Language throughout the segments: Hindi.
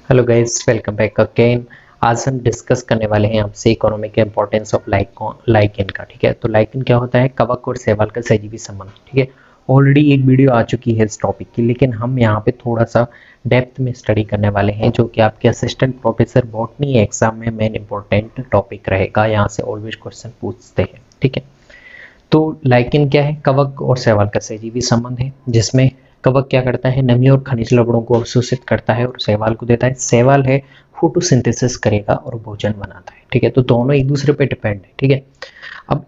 Hello guys, welcome back again. आज हम डिस्कस करने वाले हैं आपसे इकोनॉमी के इंपॉर्टेंस ऑफ लाइकेन का। ठीक है, तो लाइकेन क्या होता है? कवक और शैवाल का सहजीवी संबंध। ठीक है, ऑलरेडी एक वीडियो आ चुकी है इस टॉपिक की, लेकिन हम यहाँ पे थोड़ा सा डेप्थ में स्टडी करने वाले हैं, जो कि आपके असिस्टेंट प्रोफेसर बॉटनी एग्जाम में मेन इंपॉर्टेंट टॉपिक रहेगा। यहाँ से ऑलवेज क्वेश्चन पूछते हैं। ठीक है, तो लाइकेन क्या है? कवक और शैवाल का सहजीवी संबंध है, जिसमें कवक क्या करता है? नमी और खनिज लवणों को अवशोषित करता है और शैवाल को देता है। शैवाल है फोटोसिंथेसिस करेगा और भोजन बनाता है। ठीक है, तो दोनों एक दूसरे पे डिपेंड है। ठीक है, अब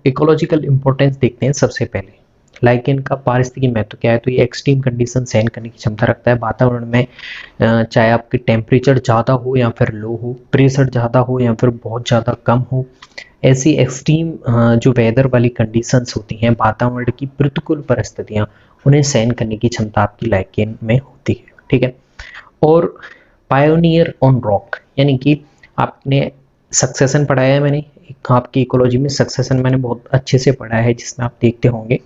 इकोलॉजिकल इंपॉर्टेंस देखते हैं। सबसे पहले लाइकेन का पारिस्थितिकी महत्व क्या है? तो ये एक्सट्रीम कंडीशन सहन करने की क्षमता रखता है वातावरण में। चाहे आपकी टेम्परेचर ज़्यादा हो या फिर लो हो, प्रेशर ज़्यादा हो या फिर बहुत ज़्यादा कम हो, ऐसी एक्सट्रीम जो वेदर वाली कंडीशंस होती हैं, वातावरण की प्रतिकूल परिस्थितियां, उन्हें सहन करने की क्षमता आपकी लाइकेन में होती है। ठीक है, और पायोनियर ऑन रॉक, यानी कि आपने सक्सेशन पढ़ाया है। मैंने एक आपकी इकोलॉजी में सक्सेशन मैंने बहुत अच्छे से पढ़ा है, जिसमें आप देखते होंगे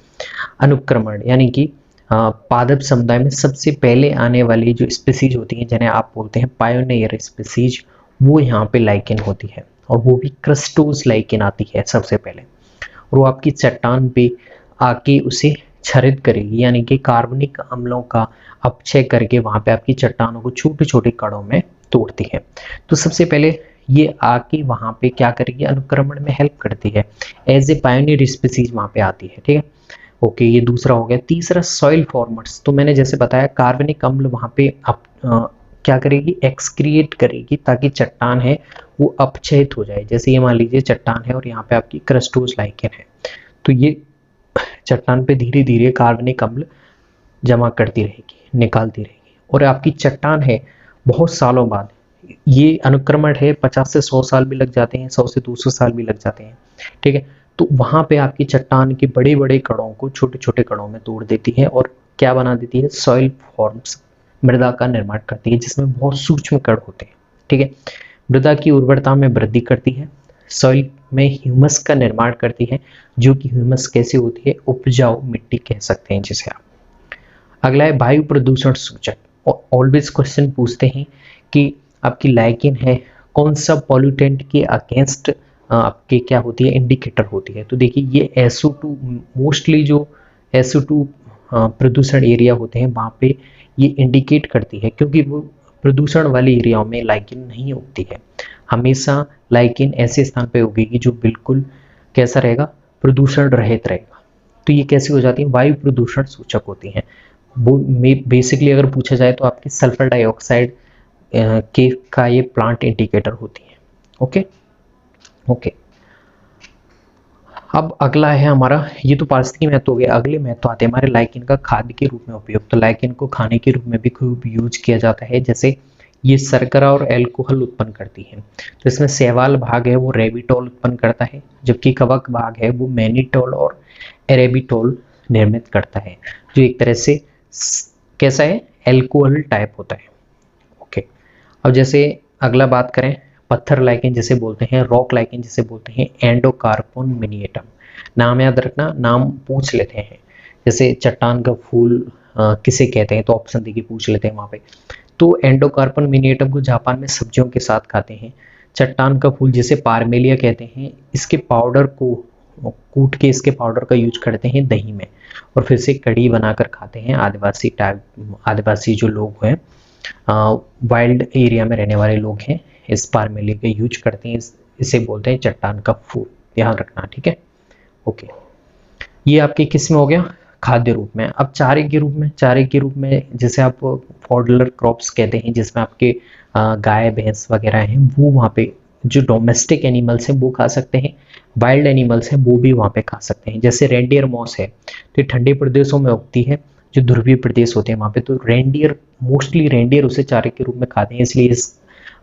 अनुक्रमण, यानी कि पादप समुदाय में सबसे पहले आने वाली जो स्पीसीज होती हैं, जिन्हें आप बोलते हैं पायोनियर स्पीसीज, वो यहाँ पे लाइकेन होती है। और वो भी क्रस्टोस लाइकेन आती है सबसे पहले, और वो आपकी चट्टान पे आके उसे क्षरित करेगी, यानी कि कार्बनिक अम्लों का अपक्षय करके वहां पे आपकी चट्टानों को छोटे छोटे कणों में तोड़ती है। तो सबसे पहले ये आके वहां पे क्या करेगी? अनुक्रमण में हेल्प करती है। एज ए पायोनियर स्पीसीज वहां पे आती है। ठीक है, ओके, ये दूसरा हो गया। तीसरा सॉइल फॉर्मर्स, तो मैंने जैसे बताया कार्बनिक अम्ल वहां पे क्या करेगी? एक्सक्रिएट करेगी, ताकि चट्टान है वो अपक्षयित हो जाए। जैसे ये मान लीजिए चट्टान है और यहाँ पे आपकी क्रस्टोस लाइकेन है, तो ये चट्टान पे धीरे धीरे कार्बनिक अम्ल जमा करती रहेगी, निकालती रहेगी, और आपकी चट्टान है बहुत सालों बाद, ये अनुक्रमण है 50 से 100 साल भी लग जाते हैं, 100 से 200 साल भी लग जाते हैं। ठीक है, तो वहां पे आपकी चट्टान के बड़े बड़े कणों को छोटे छोटे कणों में तोड़ देती है और क्या बना देती है? सॉइल फॉर्म्स, मृदा का निर्माण करती है, जिसमें बहुत सूक्ष्म कण होते हैं। ठीक है, मृदा की उर्वरता में वृद्धि करती है, सॉइल में ह्यूमस का निर्माण करती है, जो कि ह्यूमस कैसे होती है? उपजाऊ मिट्टी कह सकते हैं जिसे आप। अगला है वायु प्रदूषण सूचक। ऑलवेज क्वेश्चन पूछते हैं कि आपकी लाइकेन है कौन सा पॉल्यूटेंट के अगेंस्ट आपके क्या होती है? इंडिकेटर होती है। तो देखिए, ये SO2 मोस्टली जो SO2 प्रदूषण एरिया होते हैं, वहाँ पे ये इंडिकेट करती है, क्योंकि वो प्रदूषण वाली एरियाओं में लाइकेन नहीं उगती है। हमेशा लाइकेन ऐसे स्थान पे उगेगी जो बिल्कुल कैसा रहेगा? प्रदूषण रहित रहेगा। तो ये कैसी हो जाती है? वायु प्रदूषण सूचक होती हैं। वो बेसिकली अगर पूछा जाए तो आपकी सल्फर डाइऑक्साइड के का ये प्लांट इंडिकेटर होती है। ओके ओके, अब अगला है हमारा, ये तो पारिस्थितिकी महत्व हो गया। अगले महत्व आते हैं हमारे लाइकेन का खाद्य के रूप में उपयोग। तो लाइकेन को खाने के रूप में भी खूब यूज किया जाता है। जैसे ये शर्करा और एल्कोहल उत्पन्न करती है, तो इसमें शैवाल भाग है वो रेबिटोल उत्पन्न करता है, जबकि कवक भाग है वो मैनिटोल और एरेबिटोल निर्मित करता है, जो एक तरह से कैसा है? एल्कोहल टाइप होता है। ओके, अब जैसे अगला बात करें, पत्थर लाइकेन जिसे बोलते हैं, रॉक लाइकेन जिसे बोलते हैं, एंडोकार्पोन मिनिएटम। नाम याद रखना, नाम पूछ लेते हैं। जैसे चट्टान का फूल किसे कहते हैं? तो ऑप्शन देखिए पूछ लेते हैं वहां पे। तो एंडोकार्पोन मिनिएटम को जापान में सब्जियों के साथ खाते हैं। चट्टान का फूल जिसे पारमेलिया कहते हैं, इसके पाउडर को कूट के इसके पाउडर का यूज करते हैं दही में, और फिर से कड़ी बनाकर खाते हैं। आदिवासी जो लोग हैं, वाइल्ड एरिया में रहने वाले लोग हैं, इस पारमेली का यूज करते हैं। इसे बोलते हैं चट्टान का फूल, ध्यान रखना। ठीक है, ओके, ये आपके किस में हो गया? खाद्य रूप में। अब चारे के रूप में, चारे के रूप में जैसे आप फॉडलर क्रॉप्स कहते हैं, जिसमें आपके गाय भैंस वगैरह हैं, वो वहाँ पे जो डोमेस्टिक एनिमल्स हैं वो खा सकते हैं, वाइल्ड एनिमल्स हैं वो भी वहाँ पे खा सकते हैं। जैसे रेंडियर मॉस है, तो ये ठंडे प्रदेशों में उगती है, जो ध्रुवीय प्रदेश होते हैं वहाँ पे, तो रेंडियर, मोस्टली रेंडियर उसे चारे के रूप में खाते हैं, इसलिए इस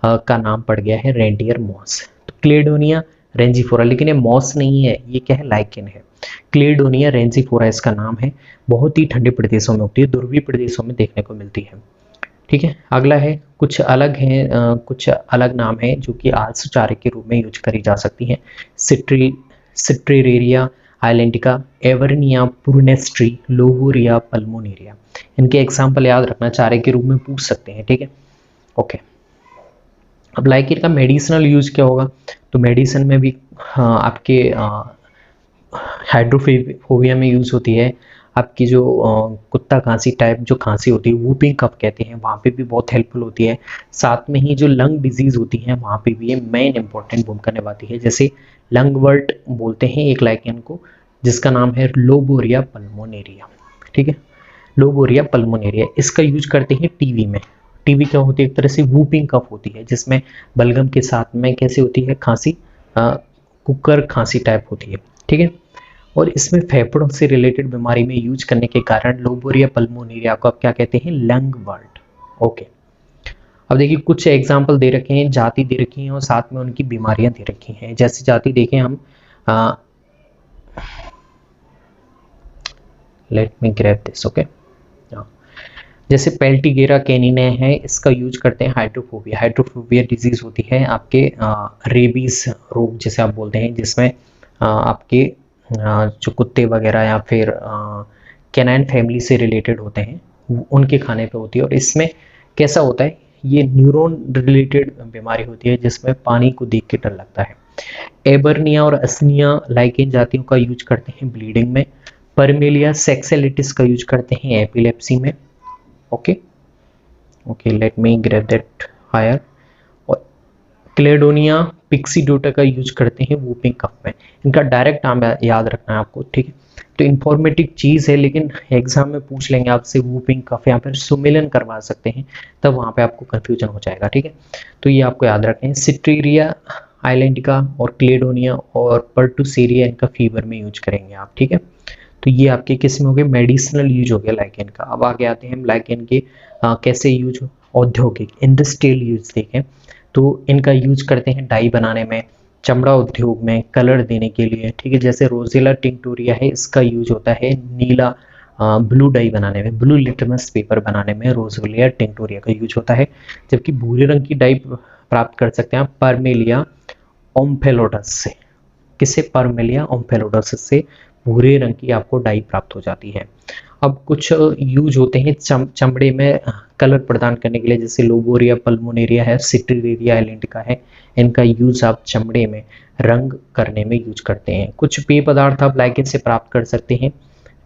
का नाम पड़ गया है रेंडियर मॉस। तो क्लेडोनिया रेंजीफोरा, लेकिन ये मॉस नहीं है, ये क्या है? लाइकेन है। क्लेडोनिया रेंजीफोरा इसका नाम है, बहुत ही ठंडे प्रदेशों में उगती है, ध्रुवीय प्रदेशों में देखने को मिलती है। ठीक है, अगला है कुछ अलग है, कुछ अलग नाम है जो कि आलसू चारे के रूप में यूज करी जा सकती हैं। सिट्रेरिया आइलैंडिका, एवर्निया पुरनेस्ट्री, लोगोरिया पल्मोनेरिया। इनके एग्जाम्पल याद रखना, चारे के रूप में पूछ सकते हैं। ठीक है, ओके, अब लाइकेन का मेडिसिनल यूज क्या होगा? तो मेडिसिन में भी आपके हाइड्रोफोबिया में यूज होती है। आपकी जो कुत्ता खांसी टाइप जो खांसी होती है, वूपिंग कफ कहते हैं, वहाँ पे भी बहुत हेल्पफुल होती है। साथ में ही जो लंग डिजीज होती है वहाँ पे भी ये मेन इंपॉर्टेंट भूमिका निभाती है। जैसे लंग वर्ट बोलते हैं एक लाइकेन को, जिसका नाम है लोबोरिया पल्मोनेरिया। ठीक है, लोबोरिया पल्मोनेरिया, इसका यूज करते हैं टीवी में। टीवी क्या होती है? एक तरह से वूपिंग कफ होती है, जिसमें बलगम के साथ में कैसे होती है खांसी, कुकर खांसी टाइप होती है। ठीक है, और इसमें फेफड़ों से रिलेटेड बीमारी में यूज करने के कारण लोबोरिया पल्मोनेरिया को आप क्या कहते हैं? लंग वर्ट। ओके, अब देखिए कुछ एग्जाम्पल दे रखे हैं, जाति दे रखी हैं और साथ में उनकी बीमारियां दे रखी हैं। जैसे जाति देखें हम, late me grab this. Okay, जैसे पेल्टिगेरा कैनिने है, इसका यूज करते हैं हाइड्रोफोबिया। हाइड्रोफोबिया डिजीज होती है आपके रेबीज रोग जिसे आप बोलते हैं, जिसमें आपके जो कुत्ते वगैरह या फिर कैनाइन फैमिली से रिलेटेड होते हैं उनके खाने पे होती है। और इसमें कैसा होता है? ये न्यूरॉन रिलेटेड बीमारी होती है जिसमें पानी को देख के डर लगता है। एबर्निया और असनिया लाइकेन जातियों का यूज करते हैं ब्लीडिंग में। परमेलिया सेक्सेलिटिस का यूज करते हैं एपिलेप्सी में। Okay, let me grab that here. और क्लेडोनिया पिक्सीडोटा का यूज करते हैं वूपिंग कफ में। इनका डायरेक्ट नाम याद रखना है आपको। ठीक है, तो इंफॉर्मेटिव चीज़ है, लेकिन एग्जाम में पूछ लेंगे आपसे वूपिंग कफ या फिर सुमेलन करवा सकते हैं, तब वहाँ पे आपको कंफ्यूजन हो जाएगा। ठीक है, तो ये आपको याद रखना है। सिट्रीरिया आइलैंडिका और क्लेडोनिया और पर्टुसेरिया इनका फीवर में यूज करेंगे आप। ठीक है, तो ये आपके किस में हो गए? मेडिसिनल यूज हो गया लाइकेन का। अब आगे आते हैं हम लाइकेन के कैसे यूज, औद्योगिक इंडस्ट्रियल यूज देखें तो इनका यूज करते हैं डाई बनाने में, चमड़ा उद्योग में, कलर देने के लिए। ठीक है, जैसे रोजेला टिंक्टोरिया है, इसका यूज होता है नीला ब्लू डाई बनाने में, ब्लू लिटमस पेपर बनाने में रोजेला टिंक्टोरिया का यूज होता है। जबकि भूरे रंग की डाई प्राप्त कर सकते हैं आप परमेलिया ओम्फेलोडस से। किससे? परमेलिया ओम्फेलोडस से भूरे रंग की आपको डाई प्राप्त हो जाती है। अब कुछ यूज होते हैं चमड़े में कलर प्रदान करने के लिए, जैसे लोबोरिया पल्मोनेरिया है, सिट्रीरिया आइलैंडिका है, इनका यूज आप चमड़े में रंग करने में यूज करते हैं। कुछ पेय पदार्थ आप लाइकेन से प्राप्त कर सकते हैं,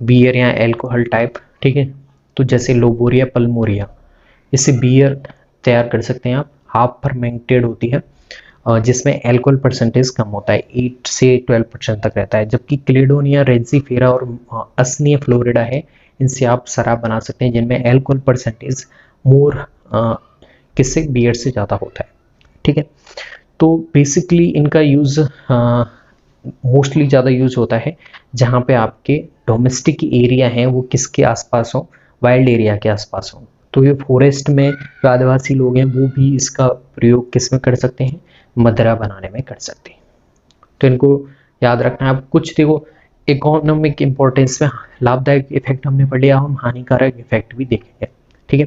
बियर या एल्कोहल टाइप। ठीक है, तो जैसे लोबोरिया पल्मोरिया, इससे बियर तैयार कर सकते हैं आप, हाफ फर्मेंटेड होती है जिसमें एल्कोहल परसेंटेज कम होता है, 8 से 12% तक रहता है। जबकि क्लेडोनिया रेजिफेरा और असनिया फ्लोरिडा है, इनसे आप शराब बना सकते हैं जिनमें एल्कोहल परसेंटेज मोर किससे? बियर से ज़्यादा होता है। ठीक है, तो बेसिकली इनका यूज़ मोस्टली ज़्यादा यूज होता है जहाँ पे आपके डोमेस्टिक एरिया हैं वो किसके आसपास हो? वाइल्ड एरिया के आसपास हो। तो ये फॉरेस्ट में जो आदिवासी लोग हैं वो भी इसका प्रयोग किस में कर सकते हैं? मदिरा बनाने में कर सकते हैं। तो इनको याद रखना है। अब कुछ देखो इकोनॉमिक इंपॉर्टेंस में लाभदायक इफेक्ट हमने पढ़ लिया, हम हानिकारक इफेक्ट भी देखेंगे। ठीक है,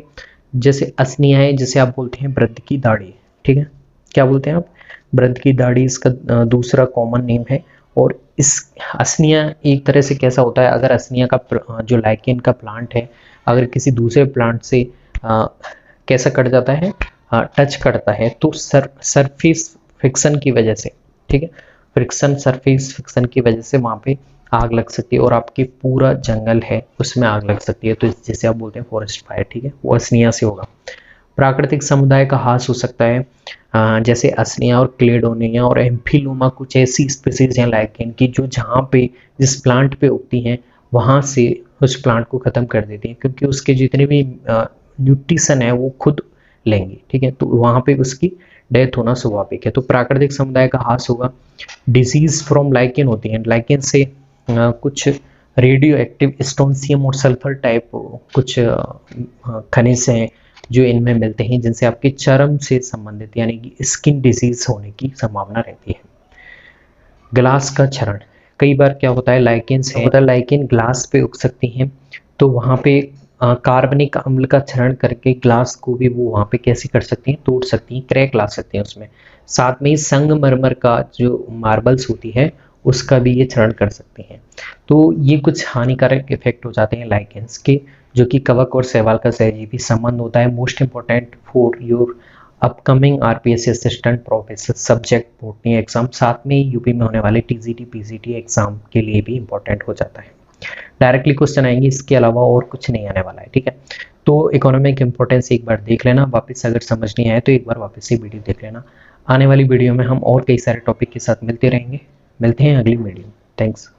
जैसे असनिया है जिसे आप बोलते हैं वृद्ध की दाढ़ी। ठीक है, क्या बोलते हैं आप? वृद्ध की दाढ़ी इसका दूसरा कॉमन नेम है। और इस असनिया एक तरह से कैसा होता है, अगर असनिया का जो लाइकेन का प्लांट है अगर किसी दूसरे प्लांट से कैसा कट जाता है, टच करता है, तो सरफेस फ्रिक्शन की वजह से, ठीक है, सरफेस फ्रिक्शन की वजह से वहाँ पे आग लग सकती है और आपके पूरा जंगल है उसमें आग लग सकती है। तो जिसे आप बोलते हैं फॉरेस्ट फायर। ठीक है, वो असनिया से होगा। प्राकृतिक समुदाय का ह्रास हो सकता है, जैसे असनिया और क्लेडोनिया और एम्फिलोमा कुछ ऐसी स्पीसीज हैं लाइकेन की जो जहाँ पे जिस प्लांट पे उगती हैं वहाँ से उस प्लांट को ख़त्म कर देती हैं, क्योंकि उसके जितने भी न्यूट्रिशन है वो खुद लेंगे। ठीक है, तो वहाँ पे उसकी डेथ होना स्वाभाविक है। तो प्राकृतिक समुदाय का ह्रास होगा। डिजीज फ्रॉम लाइकेन होती हैं, लाइकेन से कुछ रेडियो एक्टिव स्टोनसियम और सल्फर टाइप कुछ खनिज हैं जो इनमें मिलते हैं, जिनसे आपके चर्म से संबंधित यानी कि स्किन डिजीज होने की संभावना रहती है। ग्लास का क्षरण, कई बार क्या होता है लाइकेन से होता है, लाइकेन ग्लास पे उग सकती हैं, तो वहाँ पे कार्बनिक अम्ल का क्षरण करके ग्लास को भी वो वहाँ पे कैसे कर सकती हैं? तोड़ सकती हैं, क्रैक ला सकती हैं उसमें। साथ में ही संगमरमर का जो मार्बल्स होती है उसका भी ये क्षरण कर सकती हैं। तो ये कुछ हानिकारक इफेक्ट हो जाते हैं लाइकेन्स के, जो कि कवक और शैवाल का सहजीवी संबंध होता है। Most important for your upcoming RPSC assistant professor subject botany exam, साथ में यूपी में होने वाले टीजीटी पीजीटी एग्जाम के लिए भी इंपॉर्टेंट हो जाता है। डायरेक्टली क्वेश्चन आएंगे, इसके अलावा और कुछ नहीं आने वाला है, ठीक है। तो इकोनॉमिक इंपॉर्टेंस एक बार देख लेना, वापस अगर समझ नहीं आए तो एक बार वापस से वीडियो देख लेना। आने वाली वीडियो में हम और कई सारे टॉपिक के साथ मिलते रहेंगे। मिलते हैं अगली वीडियो। थैंक्स।